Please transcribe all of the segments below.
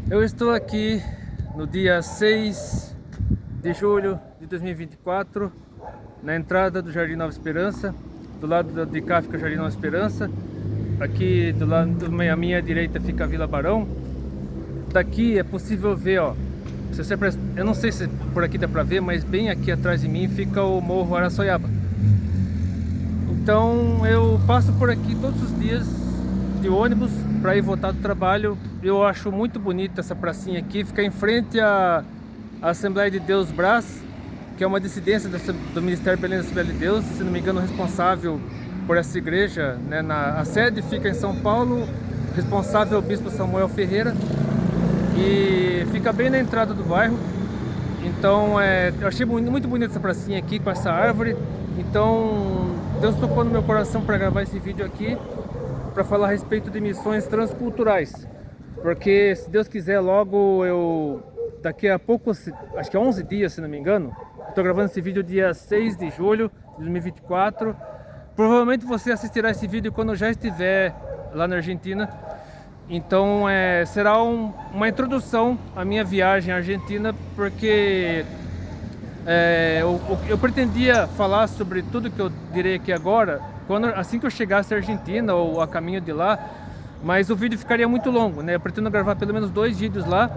Eu estou aqui no dia 6 de julho de 2024, na entrada do Jardim Nova Esperança. Do lado de cá fica o Jardim Nova Esperança. Aqui do lado à minha direita fica a Vila Barão. Daqui é possível ver, ó. Eu não sei se por aqui dá pra ver, mas bem aqui atrás de mim fica o Morro Araçoiaba. Então eu passo por aqui todos os dias de ônibus para ir voltar do trabalho. Eu acho muito bonita essa pracinha aqui, fica em frente à Assembleia de Deus Brás, que é uma dissidência do Ministério Belém da Assembleia de Deus, se não me engano, responsável por essa igreja, né? A sede fica em São Paulo, responsável é o Bispo Samuel Ferreira, e fica bem na entrada do bairro. Então eu achei muito bonita essa pracinha aqui com essa árvore. Então Deus tocou no meu coração para gravar esse vídeo aqui, para falar a respeito de missões transculturais, porque se Deus quiser logo daqui a pouco, acho que é 11 dias se não me engano, estou gravando esse vídeo dia 6 de julho de 2024. Provavelmente você assistirá esse vídeo quando eu já estiver lá na Argentina. Então será uma introdução à minha viagem à Argentina, porque eu pretendia falar sobre tudo que eu direi aqui agora assim que eu chegasse à Argentina ou a caminho de lá, mas o vídeo ficaria muito longo, né? Eu pretendo gravar pelo menos 2 vídeos lá,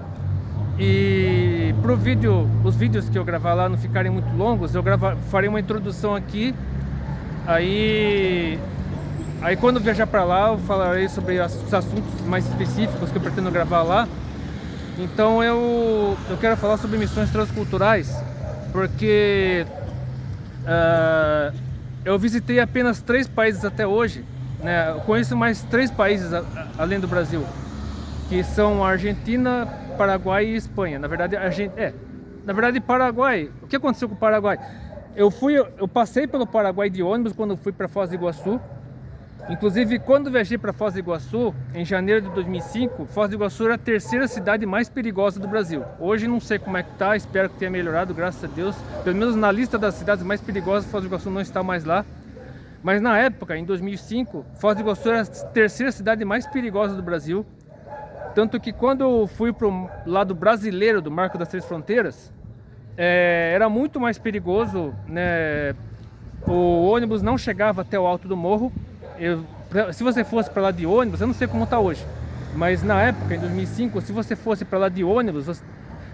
e os vídeos que eu gravar lá não ficarem muito longos, farei uma introdução aqui. Aí quando eu viajar para lá, eu falarei sobre os assuntos mais específicos que eu pretendo gravar lá. Então eu quero falar sobre missões transculturais, porque eu visitei apenas 3 países até hoje, né? Eu conheço mais 3 países além do Brasil, que são a Argentina, Paraguai e Espanha. Na verdade, Paraguai. O que aconteceu com o Paraguai? Eu passei pelo Paraguai de ônibus quando fui para Foz do Iguaçu. Inclusive, quando viajei para Foz do Iguaçu, em janeiro de 2005, Foz do Iguaçu era a 3ª cidade mais perigosa do Brasil. Hoje não sei como é que tá, espero que tenha melhorado, graças a Deus. Pelo menos na lista das cidades mais perigosas, Foz do Iguaçu não está mais lá. Mas na época, em 2005, Foz do Iguaçu era a 3ª cidade mais perigosa do Brasil. Tanto que quando eu fui para o lado brasileiro do Marco das Três Fronteiras, era muito mais perigoso, né? O ônibus não chegava até o alto do morro. Se você fosse para lá de ônibus, eu não sei como está hoje, mas na época, em 2005, se você fosse para lá de ônibus,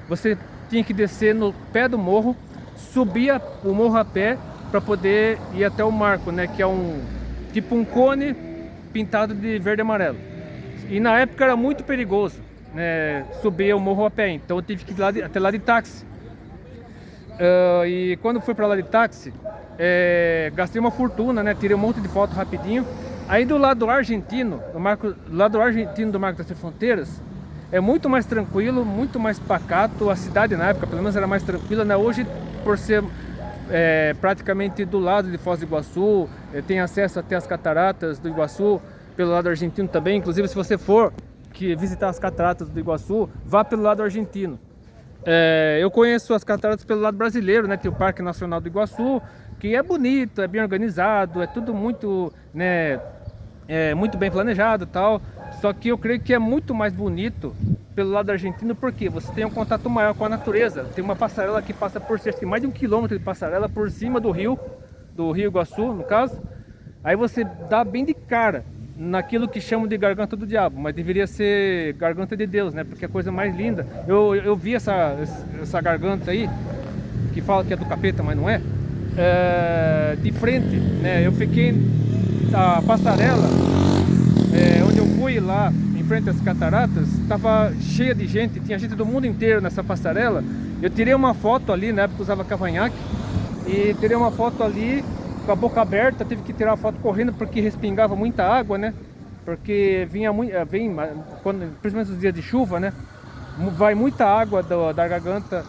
você tinha que descer no pé do morro, subir o morro a pé para poder ir até o marco, né? Que é tipo um cone pintado de verde e amarelo. E na época era muito perigoso, né, subir o morro a pé, então eu tive que ir até lá de táxi. E quando fui para lá de táxi, gastei uma fortuna, né? Tirei um monte de foto rapidinho. Aí do lado argentino, do Marco das Três Fronteiras, é muito mais tranquilo, muito mais pacato. A cidade na época, pelo menos, era mais tranquila, né? Hoje, por ser praticamente do lado de Foz do Iguaçu, tem acesso até as cataratas do Iguaçu pelo lado argentino também. Inclusive, se você for visitar as cataratas do Iguaçu, vá pelo lado argentino. Eu conheço as cataratas pelo lado brasileiro, né? Tem o Parque Nacional do Iguaçu, que é bonito, é bem organizado, é tudo muito, né, muito bem planejado e tal. Só que eu creio que é muito mais bonito pelo lado argentino, porque você tem um contato maior com a natureza. Tem uma passarela que passa por cerca de mais de 1 quilômetro de passarela por cima do rio Iguaçu, no caso. Aí você dá bem de cara naquilo que chamam de garganta do diabo, mas deveria ser garganta de Deus, né? Porque é a coisa mais linda. Eu vi essa garganta aí, que fala que é do capeta, mas não é. De frente, né? Eu fiquei a passarela, onde eu fui lá em frente às cataratas, estava cheia de gente, tinha gente do mundo inteiro nessa passarela. Eu tirei uma foto ali, na época eu usava cavanhaque, e tirei uma foto ali com a boca aberta. Tive que tirar a foto correndo porque respingava muita água, né? Porque principalmente nos dias de chuva, né? Vai muita água da garganta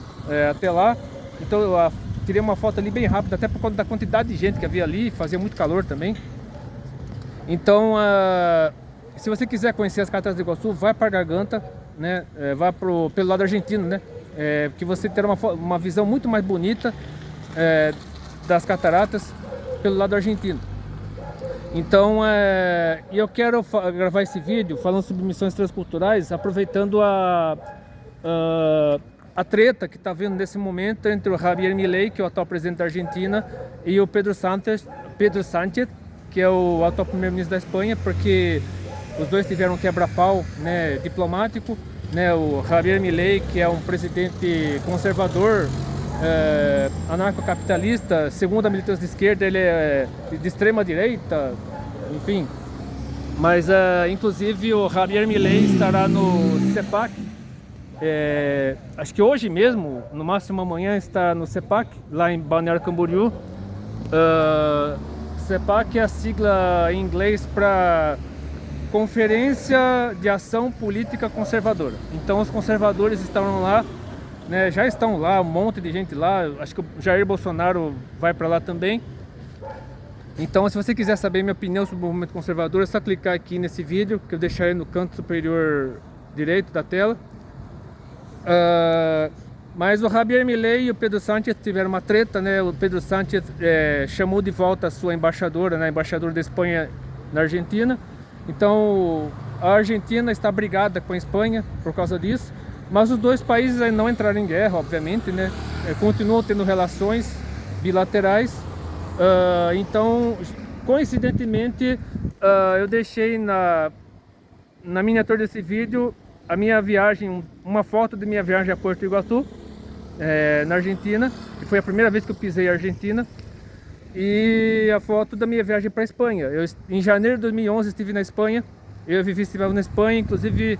até lá. Então eu tirei uma foto ali bem rápida, até por conta da quantidade de gente que havia ali, fazia muito calor também. Então, se você quiser conhecer as cataratas do Iguaçu, vai para a garganta, né? Vá pelo lado argentino, né? Que você terá uma visão muito mais bonita das cataratas pelo lado argentino. Então, eu quero gravar esse vídeo falando sobre missões transculturais, aproveitando a treta que está havendo nesse momento entre o Javier Milei, que é o atual presidente da Argentina, e o Pedro Sánchez, que é o atual primeiro-ministro da Espanha, porque os dois tiveram um quebra-pau, né, diplomático, né, o Javier Milei, que é um presidente conservador, anarcocapitalista, segundo a militância de esquerda, ele é de extrema direita, enfim. Mas, inclusive, o Javier Milei estará no CEPAC, acho que hoje mesmo, no máximo amanhã, está no CEPAC, lá em Balneário Camboriú. CEPAC é a sigla em inglês para Conferência de Ação Política Conservadora. Então os conservadores estão lá, né, já estão lá, um monte de gente lá, acho que o Jair Bolsonaro vai para lá também. Então, se você quiser saber minha opinião sobre o movimento conservador, é só clicar aqui nesse vídeo, que eu deixarei no canto superior direito da tela. Mas o Javier Milei e o Pedro Sánchez tiveram uma treta, né? O Pedro Sánchez chamou de volta a sua embaixadora, né, embaixadora da Espanha na Argentina. Então, a Argentina está brigada com a Espanha por causa disso. Mas os dois países ainda não entraram em guerra, obviamente, né? Continuam tendo relações bilaterais. Então, coincidentemente, eu deixei na miniatura desse vídeo a minha viagem, uma foto de minha viagem a Porto Iguaçu, na Argentina, que foi a primeira vez que eu pisei na Argentina, e a foto da minha viagem para a Espanha. Em janeiro de 2011 estive na Espanha, eu vivi festival na Espanha, inclusive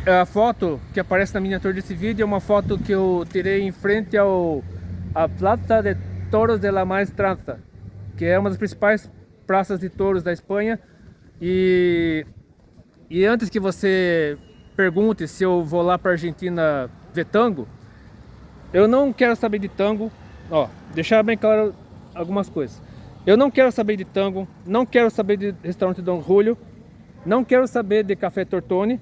a foto que aparece na miniatura desse vídeo é uma foto que eu tirei em frente à Plaza de Toros de la Maestranza, que é uma das principais praças de touros da Espanha. E antes que você pergunte se eu vou lá para a Argentina ver tango, eu não quero saber de tango. Deixar bem claro algumas coisas. Eu não quero saber de tango, não quero saber de restaurante Don Julio, não quero saber de Café Tortoni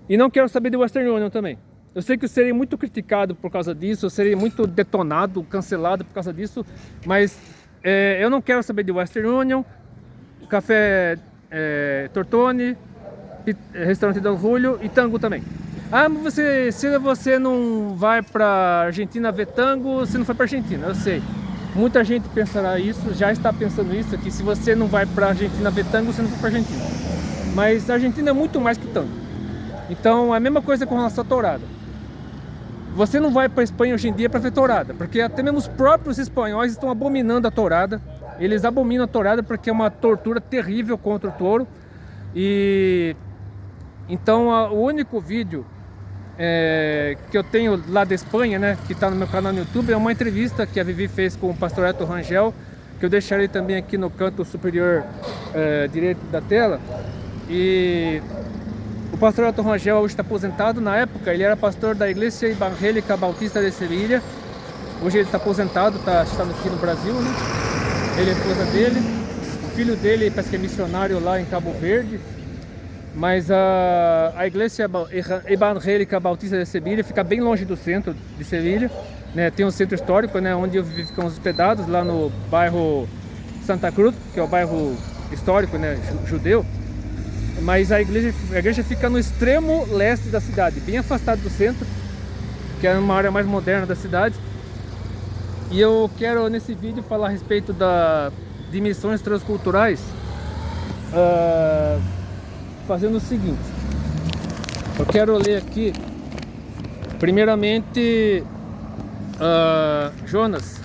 e não quero saber de Western Union também. Eu sei que eu serei muito criticado por causa disso, eu serei muito detonado, cancelado por causa disso, mas eu não quero saber de Western Union, Café Tortoni, restaurante Don Julio e tango também. Mas se você não vai para Argentina ver tango, você não foi para Argentina, eu sei. Muita gente pensará isso, já está pensando isso, que se você não vai para Argentina ver tango, você não foi para Argentina. Mas a Argentina é muito mais que tango. Então, é a mesma coisa com relação à tourada. Você não vai para a Espanha hoje em dia para ver tourada, porque até mesmo os próprios espanhóis estão abominando a tourada. Eles abominam a tourada porque é uma tortura terrível contra o touro. E então, o único vídeo que eu tenho lá da Espanha, né, que está no meu canal no YouTube, é uma entrevista que a Vivi fez com o pastor Elton Rangel, que eu deixarei também aqui no canto superior direito da tela. E o pastor Elton Rangel hoje está aposentado. Na época ele era pastor da Igreja Evangélica Bautista de Sevilha. Hoje ele está aposentado, está aqui no Brasil, né? Ele é a esposa dele, o filho dele parece que é missionário lá em Cabo Verde. Mas a Igreja Evangélica Bautista de Sevilha fica bem longe do centro de Sevilha, né? Tem um centro histórico, né, onde ficamos hospedados, lá no bairro Santa Cruz, que é o bairro histórico, né, judeu. Mas a igreja fica no extremo leste da cidade, bem afastado do centro, que é uma área mais moderna da cidade. E eu quero nesse vídeo falar a respeito de missões transculturais, fazendo o seguinte. Eu quero ler aqui primeiramente Jonas,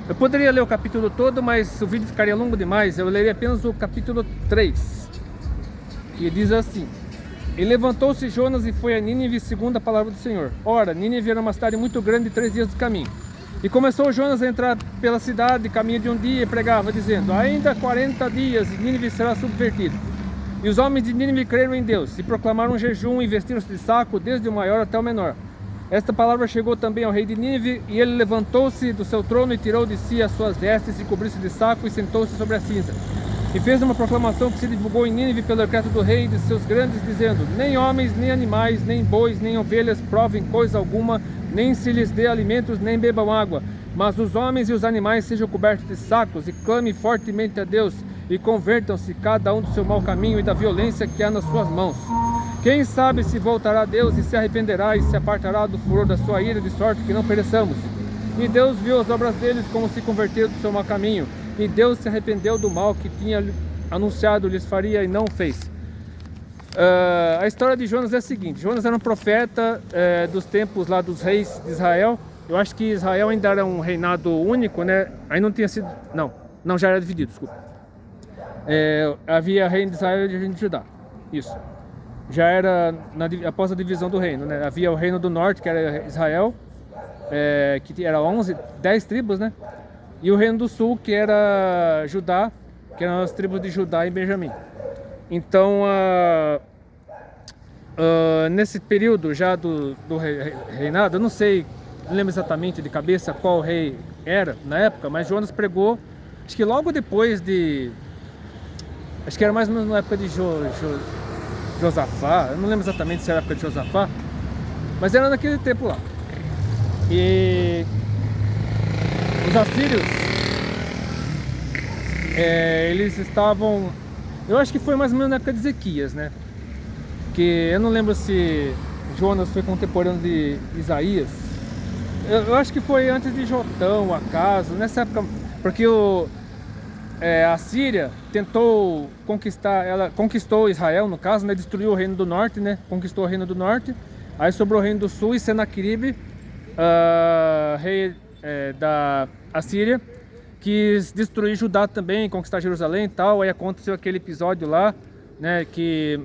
eu poderia ler o capítulo todo, mas o vídeo ficaria longo demais. Eu leria apenas o capítulo 3, que diz assim: E levantou-se Jonas e foi a Nínive segundo a palavra do Senhor. Ora, Nínive era uma cidade muito grande de 3 dias de caminho. E começou Jonas a entrar pela cidade, caminho de um dia, e pregava, dizendo: Ainda 40 dias e Nínive será subvertido. E os homens de Nínive creram em Deus, e proclamaram um jejum, e vestiram-se de saco, desde o maior até o menor. Esta palavra chegou também ao rei de Nínive, e ele levantou-se do seu trono e tirou de si as suas vestes, e cobriu-se de saco, e sentou-se sobre a cinza. E fez uma proclamação que se divulgou em Nínive pelo decreto do rei e de seus grandes, dizendo: Nem homens, nem animais, nem bois, nem ovelhas provem coisa alguma, nem se lhes dê alimentos, nem bebam água. Mas os homens e os animais sejam cobertos de sacos, e clamem fortemente a Deus, e convertam-se cada um do seu mau caminho e da violência que há nas suas mãos. Quem sabe se voltará a Deus e se arrependerá e se apartará do furor da sua ira, de sorte que não pereçamos. E Deus viu as obras deles como se converteram do seu mau caminho, e Deus se arrependeu do mal que tinha anunciado lhes faria e não fez. A história de Jonas é a seguinte: Jonas era um profeta dos tempos lá dos reis de Israel. Eu acho que Israel ainda era um reinado único, né? Aí não tinha sido... Não, já era dividido, desculpa. Havia reino de Israel e reino de Judá. Isso. Já era após a divisão do reino, né? Havia o reino do norte, que era Israel, que era 10 tribos, né? E o reino do sul, que era Judá, que eram as tribos de Judá e Benjamim. Então, nesse período já do reinado, eu não lembro exatamente de cabeça qual rei era na época, mas Jonas pregou, acho que logo depois acho que era mais ou menos na época de Josafá, eu não lembro exatamente se era a época de Josafá, mas era naquele tempo lá. E os assírios, eles estavam, eu acho que foi mais ou menos na época de Ezequias, né? Que eu não lembro se Jonas foi contemporâneo de Isaías. Eu acho que foi antes de Jotão, acaso, nessa época, porque a Síria tentou conquistar, ela conquistou Israel, no caso, né? Destruiu o reino do norte, né? Conquistou o reino do norte, aí sobrou o reino do sul, e Senaqueribe, rei da Assíria, quis destruir Judá também, conquistar Jerusalém e tal. Aí aconteceu aquele episódio lá, né? Que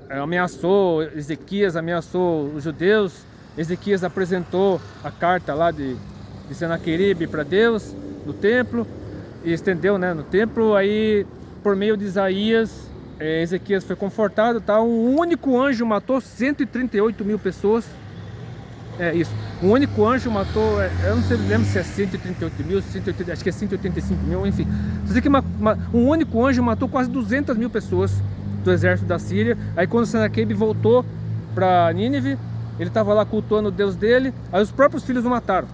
ameaçou Ezequias, ameaçou os judeus. Ezequias apresentou a carta lá de Senaqueribe para Deus no templo, e estendeu, né, no templo. Aí, por meio de Isaías, Ezequias foi confortado, tá? Um único anjo matou 138 mil pessoas. Isso. Um único anjo matou, eu não sei, lembro se é 138 mil, acho que é 185 mil, enfim. Só sei que um único anjo matou quase 200 mil pessoas do exército da Síria. Aí quando Senaqueribe voltou para Nínive, ele estava lá cultuando o Deus dele, aí os próprios filhos o mataram.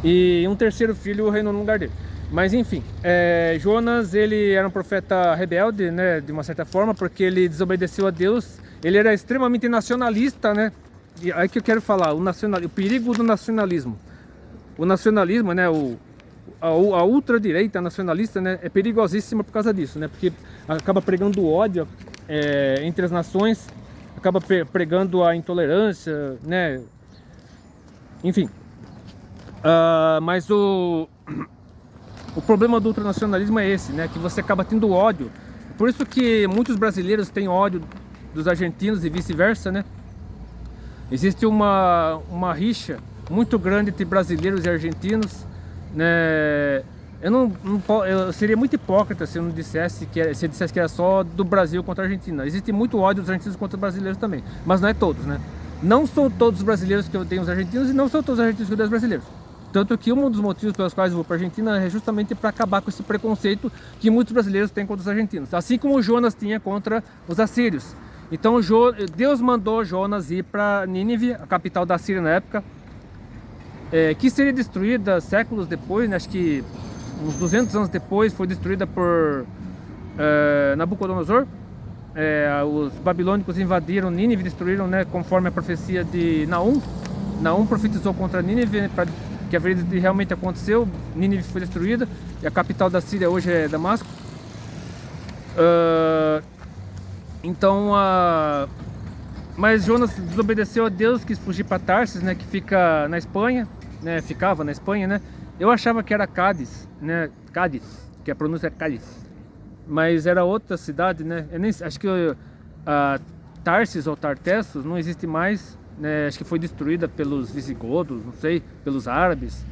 E um terceiro filho reinou no lugar dele. Mas enfim, Jonas, ele era um profeta rebelde, né, de uma certa forma, porque ele desobedeceu a Deus. Ele era extremamente nacionalista, né? E aí que eu quero falar, o perigo do nacionalismo. O nacionalismo, né, a ultradireita nacionalista, né, é perigosíssima por causa disso, né? Porque acaba pregando ódio entre as nações, acaba pregando a intolerância, né? Enfim. Mas o problema do ultranacionalismo é esse, né? Que você acaba tendo ódio. Por isso que muitos brasileiros têm ódio dos argentinos e vice-versa, né? Existe uma rixa muito grande entre brasileiros e argentinos, né? Eu seria muito hipócrita se eu dissesse que era só do Brasil contra a Argentina. Existe muito ódio dos argentinos contra os brasileiros também, mas não é todos, né? Não são todos os brasileiros que odeiam os argentinos, e não são todos os argentinos que odeiam os brasileiros. Tanto que um dos motivos pelos quais eu vou para a Argentina é justamente para acabar com esse preconceito que muitos brasileiros têm contra os argentinos, assim como o Jonas tinha contra os assírios. Então Deus mandou Jonas ir para Nínive, a capital da Síria na época, que seria destruída séculos depois, né? Acho que uns 200 anos depois foi destruída por Nabucodonosor. Os babilônicos invadiram Nínive, destruíram, né, conforme a profecia de Naum. Naum profetizou contra Nínive, né, que a verdade realmente aconteceu. Nínive foi destruída e a capital da Síria hoje é Damasco. Mas Jonas desobedeceu a Deus, quis fugir para Tarsis, né, que fica na Espanha, né, ficava na Espanha, né? Eu achava que era Cádiz, né? Cádiz, que a pronúncia é Cádiz, mas era outra cidade, né? Acho que Tarsis ou Tartessos não existe mais, né? Acho que foi destruída pelos visigodos, não sei, pelos árabes.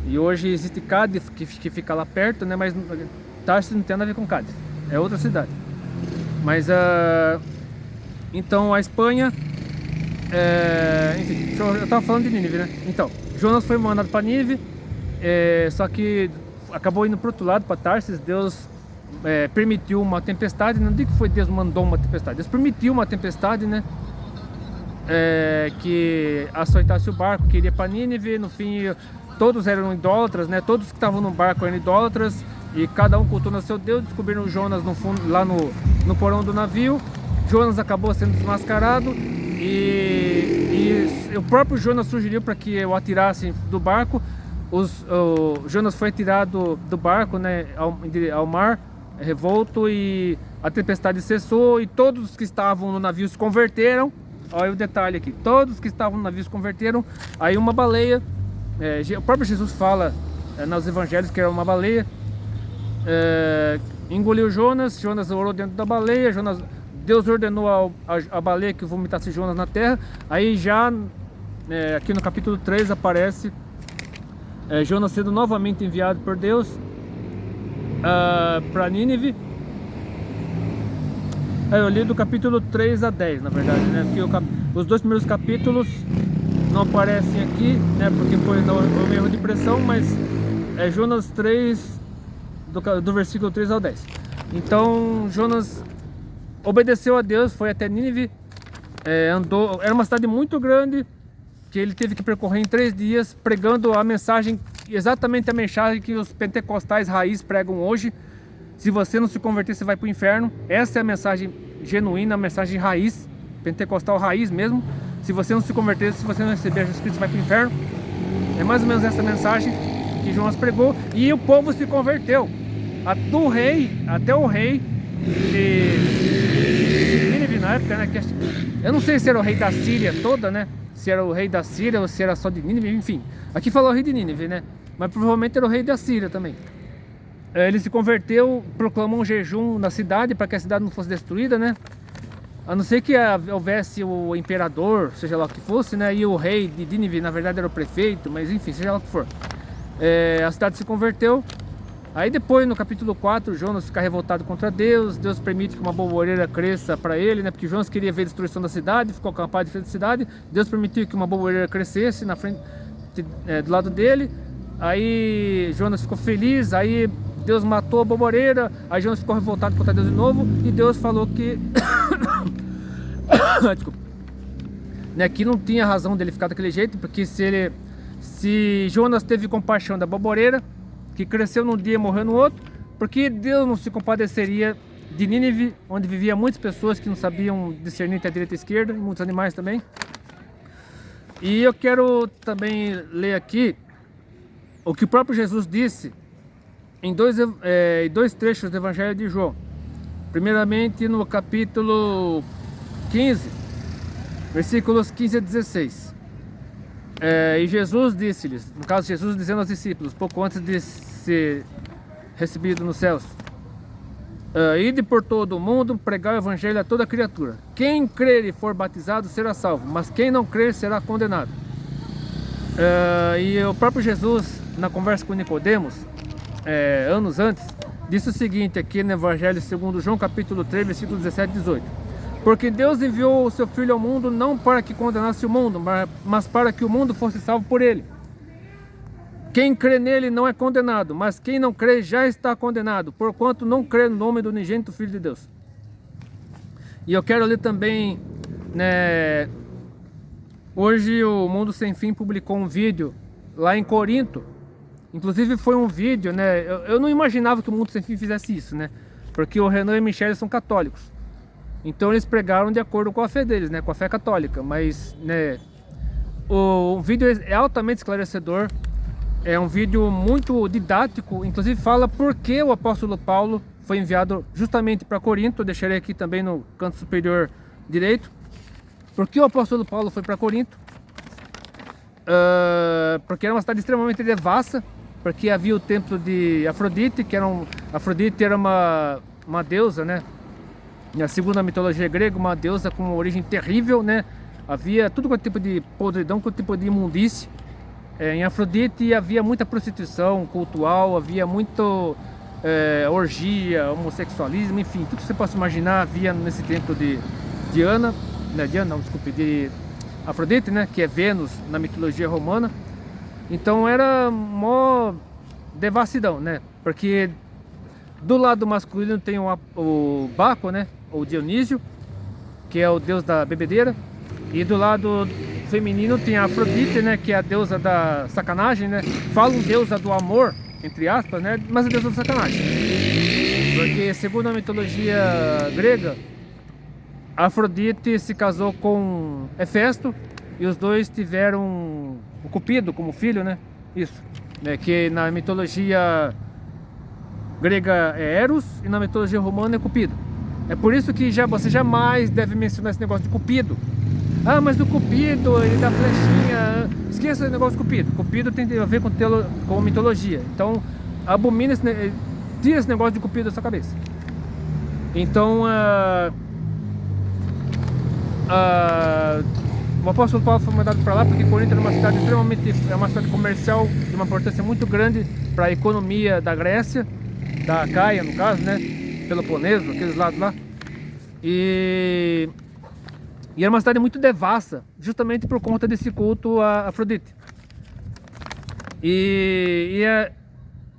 E hoje existe Cádiz, que fica lá perto, né? Mas Tarsis não tem nada a ver com Cádiz, é outra cidade. Mas então a Espanha, enfim, eu estava falando de Nínive, né? Então, Jonas foi mandado para Nínive, só que acabou indo para o outro lado, para Tarsis. Deus permitiu uma tempestade. Não digo que foi Deus mandou uma tempestade, Deus permitiu uma tempestade, né? que açoitasse o barco, que iria para Nínive. No fim, todos eram idólatras, né? Todos que estavam no barco eram idólatras, e cada um cultuando seu Deus. Descobriram Jonas no fundo, lá no porão do navio. Jonas acabou sendo desmascarado, e o próprio Jonas sugeriu para que o atirassem do barco. O Jonas foi atirado do barco, né, ao mar revolto, e a tempestade cessou, e todos os que estavam no navio se converteram. Olha o detalhe aqui: todos que estavam no navio se converteram. Aí uma baleia, o próprio Jesus fala nos evangelhos que era uma baleia, engoliu Jonas. Jonas orou dentro da baleia. Deus ordenou a baleia que vomitasse Jonas na terra. Aí já aqui no capítulo 3 aparece Jonas sendo novamente enviado por Deus para Nínive. Eu li do capítulo 3 a 10, na verdade, né? Porque os dois primeiros capítulos não aparecem aqui, né? Porque foi um erro de impressão, mas é Jonas 3, do versículo 3 ao 10. Então Jonas obedeceu a Deus, foi até Nínive, andou. Era uma cidade muito grande, que ele teve que percorrer em 3 dias, pregando a mensagem, exatamente a mensagem que os pentecostais raiz pregam hoje. Se você não se converter, você vai para o inferno. Essa é a mensagem genuína, a mensagem raiz, pentecostal raiz mesmo. Se você não se converter, se você não receber Jesus Cristo, você vai para o inferno. É mais ou menos essa mensagem que Jonas pregou, e o povo se converteu. Do rei, até o rei de Nínive na época, né? Eu não sei se era o rei da Síria toda, né? Se era o rei da Síria ou se era só de Nínive, enfim. Aqui falou o rei de Nínive, né? Mas provavelmente era o rei da Síria também. Ele se converteu, proclamou um jejum na cidade para que a cidade não fosse destruída, né? A não ser que houvesse o imperador, seja lá o que fosse, né? E o rei de Nínive, na verdade, era o prefeito, mas enfim, seja lá o que for. A cidade se converteu. Aí depois, no capítulo 4, Jonas fica revoltado contra Deus. Deus permite que uma bolvoreira cresça para ele, né? Porque Jonas queria ver a destruição da cidade, ficou acampado de frente da cidade. Deus permitiu que uma bolvoreira crescesse na frente, do lado dele. Aí Jonas ficou feliz, aí Deus matou a bolvoreira. Aí Jonas ficou revoltado contra Deus de novo, e Deus falou que desculpa, né, que não tinha razão dele ficar daquele jeito, porque se Jonas teve compaixão da bolvoreira, que cresceu num dia e morreu no outro, porque Deus não se compadeceria de Nínive, onde vivia muitas pessoas que não sabiam discernir entre a direita e a esquerda, e muitos animais também. E eu quero também ler aqui o que o próprio Jesus disse em dois trechos do Evangelho de João. Primeiramente no capítulo 15, versículos 15 a 16. E Jesus disse-lhes, no caso Jesus dizendo aos discípulos, pouco antes de ser recebido nos céus: ide por todo o mundo, pregar o evangelho a toda criatura. Quem crer e for batizado será salvo, mas quem não crer será condenado. E o próprio Jesus, na conversa com Nicodemos, anos antes, disse o seguinte aqui no Evangelho segundo João, capítulo 3, versículo 17 e 18. Porque Deus enviou o seu Filho ao mundo não para que condenasse o mundo, mas para que o mundo fosse salvo por ele. Quem crê nele não é condenado, mas quem não crê já está condenado, porquanto não crê no nome do unigênito Filho de Deus. E eu quero ler também, né, hoje o Mundo Sem Fim publicou um vídeo lá em Corinto. Inclusive foi um vídeo, né, eu não imaginava que o Mundo Sem Fim fizesse isso, né, porque o Renan e a Michelle são católicos. Então eles pregaram de acordo com a fé deles, né, com a fé católica. Mas, né, o vídeo é altamente esclarecedor. É um vídeo muito didático. Inclusive fala por que o apóstolo Paulo foi enviado justamente para Corinto. Eu deixarei aqui também no canto superior direito. Por que o apóstolo Paulo foi para Corinto? Porque era uma cidade extremamente devassa. Porque havia o templo de Afrodite, Afrodite era uma deusa, né? Na segunda mitologia grega, uma deusa com uma origem terrível, né? Havia tudo quanto tipo de podridão, quanto tipo de imundície em Afrodite. Havia muita prostituição cultural, havia muito orgia, homossexualismo, enfim, tudo que você possa imaginar havia nesse templo de Diana, né? De Afrodite, né? Que é Vênus na mitologia romana. Então era mó devassidão, né? Porque do lado masculino tem o Baco, né? Ou Dionísio, que é o deus da bebedeira. E do lado feminino tem a Afrodite, né, que é a deusa da sacanagem, né? Falam deusa do amor, entre aspas, né, mas a deusa da sacanagem. Porque segundo a mitologia grega, a Afrodite se casou com Hefesto e os dois tiveram o Cupido como filho, né? Isso, né, que na mitologia grega é Eros e na mitologia romana é Cupido. É por isso que você jamais deve mencionar esse negócio de Cupido. Ah, mas o Cupido, ele dá flechinha. Esqueça o negócio do Cupido. Cupido tem a ver com mitologia. Então, abomina tira esse negócio de Cupido da sua cabeça. Então, o apóstolo Paulo foi mandado para lá porque Corinto era uma cidade é uma cidade comercial de uma importância muito grande para a economia da Grécia, da Acaia, no caso, né? Peloponeso, aqueles lados lá. E era uma cidade muito devassa, justamente por conta desse culto a Afrodite.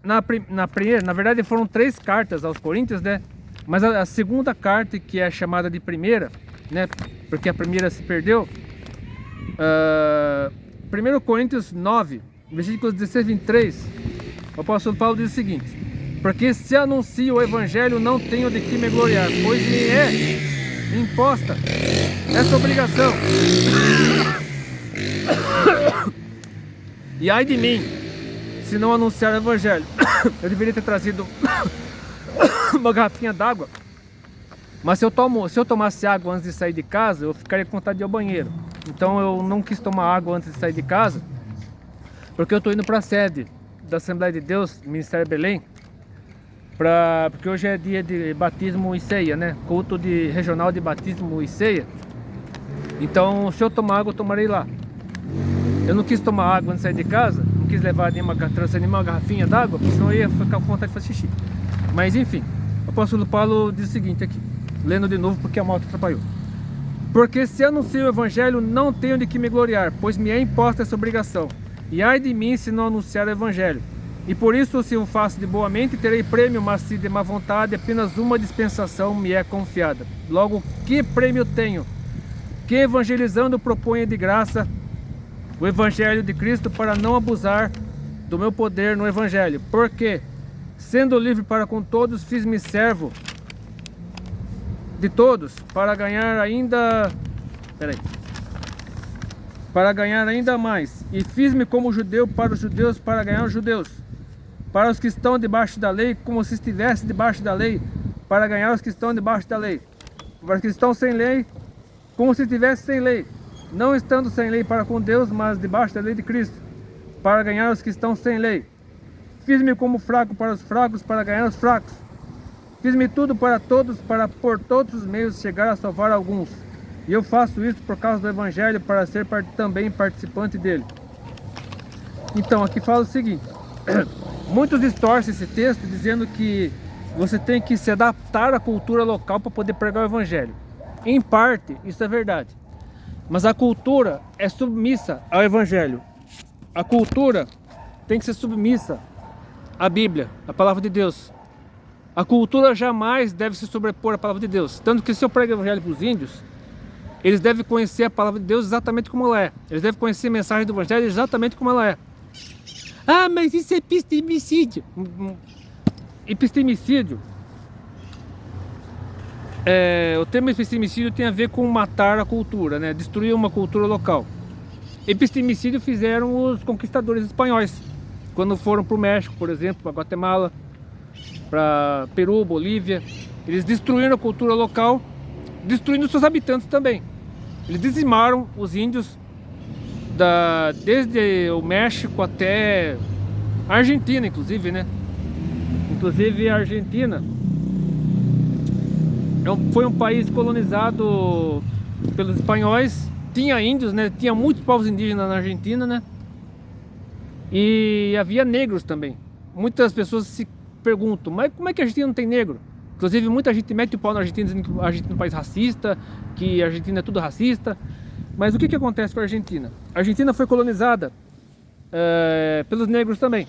Na verdade foram 3 cartas aos Coríntios, né? Mas a segunda carta, que é chamada de primeira, né? Porque a primeira se perdeu. 1 Coríntios 9, versículos 16 e 23, o apóstolo Paulo diz o seguinte: porque se anuncio o evangelho, não tenho de que me gloriar, pois me é imposta essa obrigação. E ai de mim, se não anunciar o evangelho. Eu deveria ter trazido uma garrafinha d'água, mas se eu tomasse água antes de sair de casa, eu ficaria com vontade de ir ao banheiro. Então eu não quis tomar água antes de sair de casa, porque eu estou indo para a sede da Assembleia de Deus, Ministério Belém, porque hoje é dia de batismo e ceia, né? Culto regional de batismo e ceia. Então, se eu tomar água, eu tomarei lá. Eu não quis tomar água antes de sair de casa, não quis levar nenhuma garrafinha d'água, porque senão eu ia ficar com vontade de fazer xixi. Mas enfim, o apóstolo Paulo diz o seguinte aqui, lendo de novo porque a moto atrapalhou. Porque se anuncio o evangelho, não tenho de que me gloriar, pois me é imposta essa obrigação. E ai de mim se não anunciar o evangelho. E por isso, se o faço de boa mente, terei prêmio, mas se de má vontade, apenas uma dispensação me é confiada. Logo, que prêmio tenho? Que evangelizando proponho de graça o evangelho de Cristo, para não abusar do meu poder no evangelho. Porque, sendo livre para com todos, fiz-me servo de todos, para ganhar ainda mais. E fiz-me como judeu para os judeus, para ganhar os judeus. Para os que estão debaixo da lei, como se estivesse debaixo da lei, para ganhar os que estão debaixo da lei. Para os que estão sem lei, como se estivesse sem lei, não estando sem lei para com Deus, mas debaixo da lei de Cristo, para ganhar os que estão sem lei. Fiz-me como fraco para os fracos, para ganhar os fracos. Fiz-me tudo para todos, para por todos os meios chegar a salvar alguns. E eu faço isso por causa do evangelho, para ser também participante dele. Então, aqui fala o seguinte: muitos distorcem esse texto dizendo que você tem que se adaptar à cultura local para poder pregar o evangelho. Em parte, isso é verdade. Mas a cultura é submissa ao evangelho. A cultura tem que ser submissa à Bíblia, à palavra de Deus. A cultura jamais deve se sobrepor à palavra de Deus. Tanto que se eu prego o evangelho para os índios, eles devem conhecer a palavra de Deus exatamente como ela é. Eles devem conhecer a mensagem do evangelho exatamente como ela é. Ah, mas isso é epistemicídio. Epistemicídio. O termo epistemicídio tem a ver com matar a cultura, né? Destruir uma cultura local. Epistemicídio fizeram os conquistadores espanhóis, quando foram para o México, por exemplo, para Guatemala, para Peru, Bolívia. Eles destruíram a cultura local, destruindo seus habitantes também. Eles dizimaram os índios desde o México até a Argentina, inclusive, né? Inclusive a Argentina foi um país colonizado pelos espanhóis. Tinha índios, né? Tinha muitos povos indígenas na Argentina, né? E havia negros também. Muitas pessoas se perguntam, mas como é que a Argentina não tem negro? Inclusive muita gente mete o pau na Argentina, dizendo que a Argentina é um país racista, que a Argentina é tudo racista. Mas o que acontece com a Argentina? A Argentina foi colonizada pelos negros também.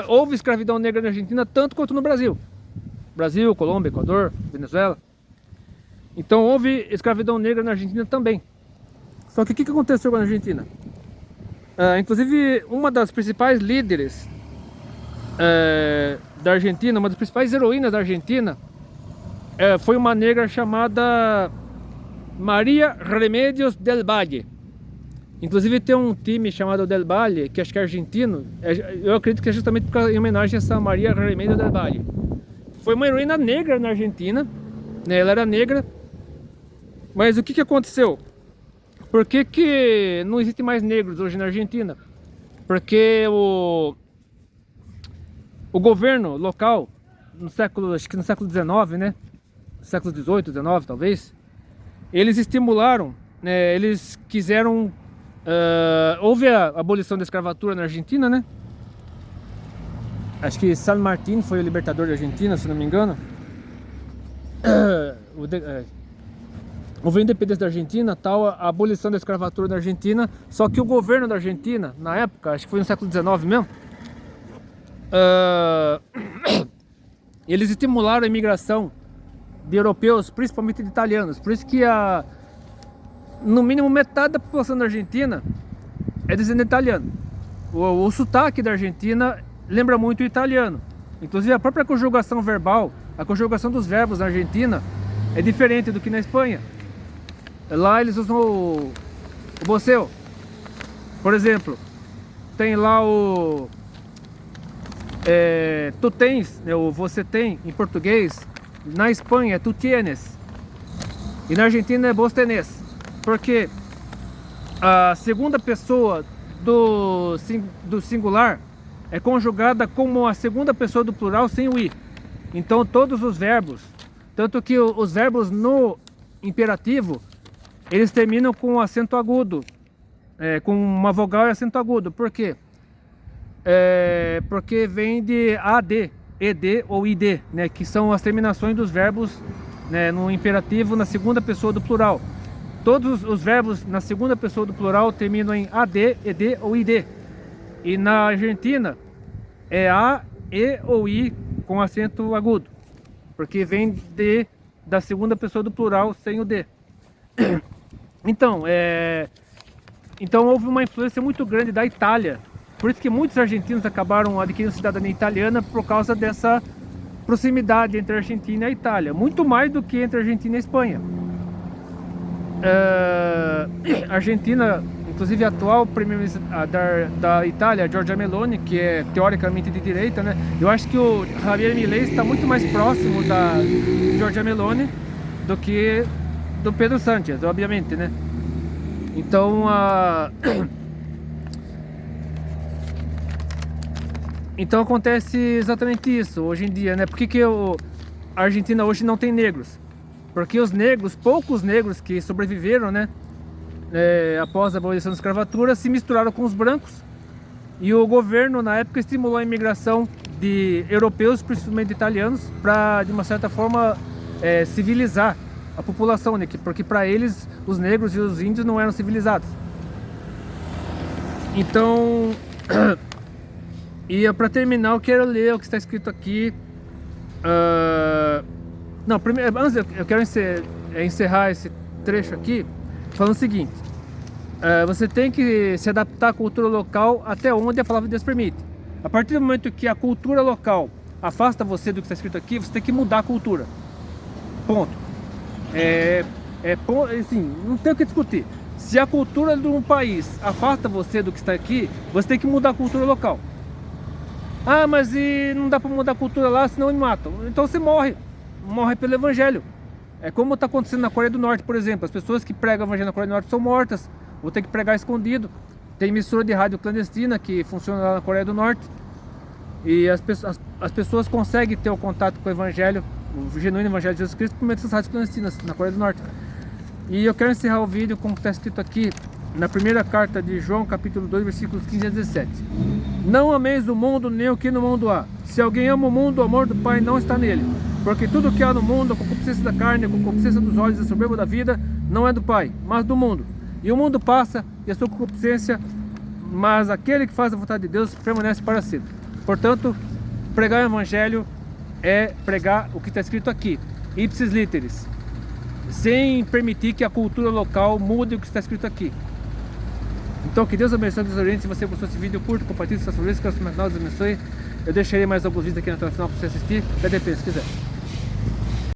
Houve escravidão negra na Argentina tanto quanto no Brasil. Brasil, Colômbia, Equador, Venezuela. Então houve escravidão negra na Argentina também. Só que o que aconteceu na Argentina? Inclusive, uma das principais líderes da Argentina, uma das principais heroínas da Argentina, foi uma negra chamada Maria Remedios del Valle. Inclusive tem um time chamado Del Valle, que acho que é argentino. Eu acredito que é justamente em homenagem a essa Maria Remedios del Valle. Foi uma heroína negra na Argentina, né? Ela era negra. Mas o que aconteceu? Por que não existem mais negros hoje na Argentina? Porque o governo local, acho que no século XIX, né? Século XVIII, XIX talvez, eles estimularam, né? Eles quiseram... houve a abolição da escravatura na Argentina, né? Acho que San Martín foi o libertador da Argentina, se não me engano. Houve a independência da Argentina, tal, a abolição da escravatura na Argentina. Só que o governo da Argentina, na época, acho que foi no século XIX mesmo, eles estimularam a imigração de europeus, principalmente de italianos. Por isso que no mínimo metade da população da Argentina é descendente italiano. O sotaque da Argentina lembra muito o italiano. Inclusive a própria conjugação verbal, a conjugação dos verbos na Argentina é diferente do que na Espanha. Lá eles usam o você. Por exemplo, tem lá o tu tens, né, o você tem em português. Na Espanha é tu tienes. E na Argentina é vos tenés. Porque a segunda pessoa do singular é conjugada como a segunda pessoa do plural sem o i. Então todos os verbos, tanto que os verbos no imperativo, eles terminam com acento agudo, com uma vogal e acento agudo. Por quê? Porque vem de AD, ED ou ID, né, que são as terminações dos verbos, né, no imperativo na segunda pessoa do plural. Todos os verbos na segunda pessoa do plural terminam em AD, ED ou ID. E na Argentina é A, E ou I com acento agudo, porque vem da segunda pessoa do plural sem o D. Então, houve uma influência muito grande da Itália. Por isso que muitos argentinos acabaram adquirindo cidadania italiana por causa dessa proximidade entre a Argentina e a Itália. Muito mais do que entre a Argentina e a Espanha. A Argentina, inclusive a atual primeira-ministra da Itália, Giorgia Meloni, que é teoricamente de direita, né? Eu acho que o Javier Milei está muito mais próximo da Giorgia Meloni do que do Pedro Sánchez, obviamente, né? Então, então acontece exatamente isso hoje em dia, né? Por que a Argentina hoje não tem negros? Porque os negros, poucos negros que sobreviveram, né, após a abolição da escravatura, se misturaram com os brancos. E o governo, na época, estimulou a imigração de europeus, principalmente italianos, para, de uma certa forma, civilizar a população, né? Porque para eles, os negros e os índios não eram civilizados. Então, e para terminar, eu quero ler o que está escrito aqui. Não, primeiro, antes eu quero encerrar esse trecho aqui falando o seguinte: você tem que se adaptar à cultura local até onde a palavra de Deus permite. A partir do momento que a cultura local afasta você do que está escrito aqui, você tem que mudar a cultura. Ponto. Assim, não tem o que discutir. Se a cultura de um país afasta você do que está aqui, você tem que mudar a cultura local. Ah, mas não dá para mudar a cultura lá, senão me matam. Então você morre pelo evangelho. É como está acontecendo na Coreia do Norte, por exemplo. As pessoas que pregam o evangelho na Coreia do Norte são mortas, vão ter que pregar escondido. Tem emissora de rádio clandestina que funciona lá na Coreia do Norte, e as pessoas conseguem ter o contato com o evangelho, o genuíno evangelho de Jesus Cristo, por meio dessas rádios clandestinas na Coreia do Norte. E eu quero encerrar o vídeo com o que está escrito aqui na primeira carta de João, capítulo 2, versículos 15 a 17. Não ameis o mundo, nem o que no mundo há. Se alguém ama o mundo, o amor do Pai não está nele. Porque tudo o que há no mundo, a concupiscência da carne, a concupiscência dos olhos e a soberba da vida, não é do Pai, mas do mundo. E o mundo passa, e a sua concupiscência, mas aquele que faz a vontade de Deus permanece para sempre. Portanto, pregar o evangelho é pregar o que está escrito aqui, ipsis literis, sem permitir que a cultura local mude o que está escrito aqui. Então que Deus abençoe, Deus oriente. Se você gostou desse vídeo, curta, compartilhe, se inscreva no canal, Deus abençoe. Eu deixarei mais alguns vídeos aqui na tela final para você assistir, até depois, se quiser.